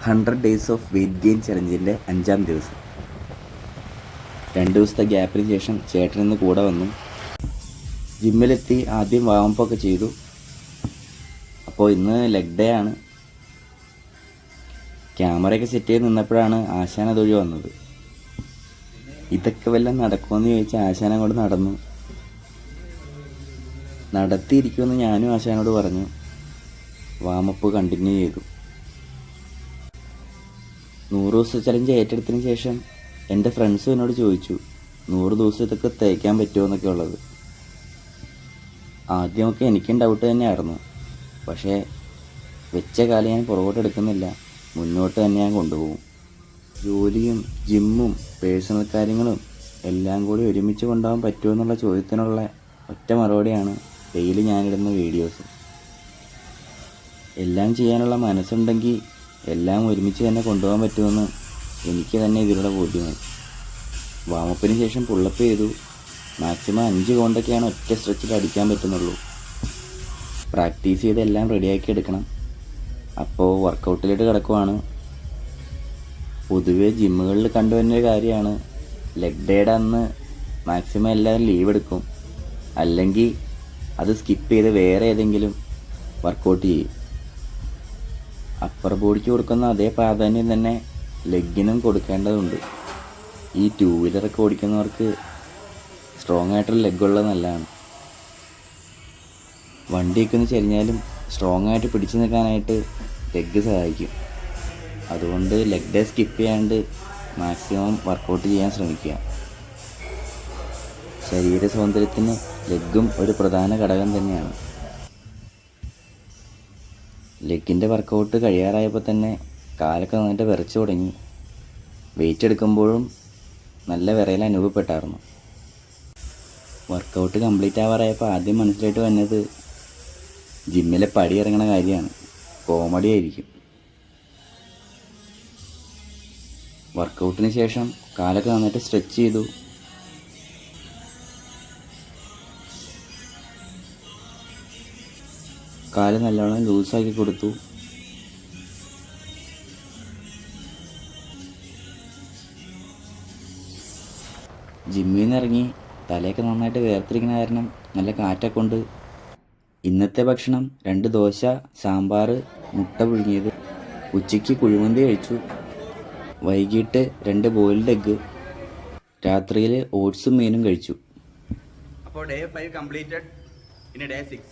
100 days of weight gain ചലഞ്ചിൻ്റെ 5-ാം ദിവസം. 2 ദിവസത്തെ ഗ്യാപ്പിന് ശേഷം ചേട്ടൻ ഇന്ന് കൂടെ വന്നു. ജിമ്മിലെത്തി ആദ്യം വാമപ്പൊക്കെ ചെയ്തു. അപ്പോൾ ഇന്ന് ലെഗ് ഡേ ആണ്. ക്യാമറയൊക്കെ സെറ്റ് ചെയ്ത് നിന്നപ്പോഴാണ് ആശാൻ അതൊഴി വന്നത്. ഇതൊക്കെ വല്ലതും നടക്കുമെന്ന് ചോദിച്ചാൽ ആശാൻ അങ്ങോട്ട് നടന്നു. നടത്തിയിരിക്കുമെന്ന് ഞാനും ആശാനോട് പറഞ്ഞു. വാമപ്പ് കണ്ടിന്യൂ ചെയ്തു. 100 ദിവസത്തെ ചലഞ്ച് ഏറ്റെടുത്തതിന് ശേഷം എൻ്റെ ഫ്രണ്ട്സും എന്നോട് ചോദിച്ചു 100 ദിവസം ഇതൊക്കെ തേക്കാൻ പറ്റുമോ എന്നൊക്കെ ഉള്ളത്. ആദ്യമൊക്കെ എനിക്കും ഡൗട്ട് തന്നെയായിരുന്നു. പക്ഷേ വെച്ച കാലം ഞാൻ പുറകോട്ട് എടുക്കുന്നില്ല, മുന്നോട്ട് തന്നെ ഞാൻ കൊണ്ടുപോകും. ജോലിയും ജിമ്മും പേഴ്സണൽ കാര്യങ്ങളും എല്ലാം കൂടി ഒരുമിച്ച് കൊണ്ടുപോകാൻ പറ്റുമോ എന്നുള്ള ചോദ്യത്തിനുള്ള ഒറ്റ മറുപടിയാണ് ഡെയിലി ഞാനിടുന്ന വീഡിയോസ്. എല്ലാം ചെയ്യാനുള്ള മനസ്സുണ്ടെങ്കിൽ എല്ലാം ഒരുമിച്ച് തന്നെ കൊണ്ടുപോകാൻ പറ്റുമെന്ന് എനിക്ക് തന്നെ ഇതിലൂടെ ബോധ്യമായി. വാമപ്പിന് ശേഷം പുള്ളപ്പ് ചെയ്തു. മാക്സിമം 5 കൗണ്ടൊക്കെയാണ് ഒറ്റ സ്ട്രെച്ചിൽ അടിക്കാൻ പറ്റുന്നുള്ളൂ. പ്രാക്ടീസ് ചെയ്ത് എല്ലാം റെഡിയാക്കി എടുക്കണം. അപ്പോൾ വർക്കൗട്ടിലോട്ട് കിടക്കുവാണ്. പൊതുവേ ജിമ്മുകളിൽ കണ്ടുവരുന്നൊരു കാര്യമാണ്, ലെഗ് ഡേയുടെ അന്ന് മാക്സിമം എല്ലാവരും ലീവ് എടുക്കും, അല്ലെങ്കിൽ അത് സ്കിപ്പ് ചെയ്ത് വേറെ ഏതെങ്കിലും വർക്കൗട്ട് ചെയ്യും. അപ്പർ ബോഡിക്ക് കൊടുക്കുന്ന അതേ പ്രാധാന്യം തന്നെ ലെഗിനും കൊടുക്കേണ്ടതുണ്ട്. ഈ 2 വീലറൊക്കെ ഓടിക്കുന്നവർക്ക് സ്ട്രോങ് ആയിട്ടുള്ള ലെഗുള്ളത് നല്ലതാണ്. വണ്ടിയൊക്കെ ഒന്ന് ചെരിഞ്ഞാലും സ്ട്രോങ് ആയിട്ട് പിടിച്ചു നിൽക്കാനായിട്ട് ലെഗ് സഹായിക്കും. അതുകൊണ്ട് ലെഗ് ഡേ സ്കിപ്പ് ചെയ്യാണ്ട് മാക്സിമം വർക്കൗട്ട് ചെയ്യാൻ ശ്രമിക്കുക. ശരീര സൗന്ദര്യത്തിന് ലെഗും ഒരു പ്രധാന ഘടകം തന്നെയാണ്. ലെഗിൻ്റെ വർക്കൗട്ട് കഴിയാറായപ്പോൾ തന്നെ കാലൊക്കെ നന്നായിട്ട് വിറച്ചു തുടങ്ങി. വെയിറ്റ് എടുക്കുമ്പോഴും നല്ല വിറയൽ അനുഭവപ്പെട്ടായിരുന്നു. വർക്കൗട്ട് കംപ്ലീറ്റ് ആവാറായപ്പോൾ ആദ്യം മനസ്സിലായിട്ട് വന്നത് ജിമ്മിലെ പടി ഇറങ്ങണ കാര്യമാണ്. കോമഡി ആയിരിക്കും. വർക്കൗട്ടിന് ശേഷം കാലൊക്കെ നന്നായിട്ട് സ്ട്രെച്ച് ചെയ്തു. കാല് നല്ലോണം ലൂസാക്കി കൊടുത്തു. ജിമ്മിൽ നിന്ന് ഇറങ്ങി തലയൊക്കെ നന്നായിട്ട് വേർത്തിരിക്കുന്ന കാരണം നല്ല കാറ്റൊക്കെ ഉണ്ട്. ഇന്നത്തെ ഭക്ഷണം 2 ദോശ, സാമ്പാർ, മുട്ട പുഴുങ്ങിയത്. ഉച്ചയ്ക്ക് കുഴിമന്തി കഴിച്ചു. വൈകിട്ട് 2 ബോയിൽഡ് എഗ്ഗ്. രാത്രിയിൽ ഓട്സും മീനും കഴിച്ചു. അപ്പോൾ ഡേ 5 കംപ്ലീറ്റഡ്. ഇനി ഡേ 6.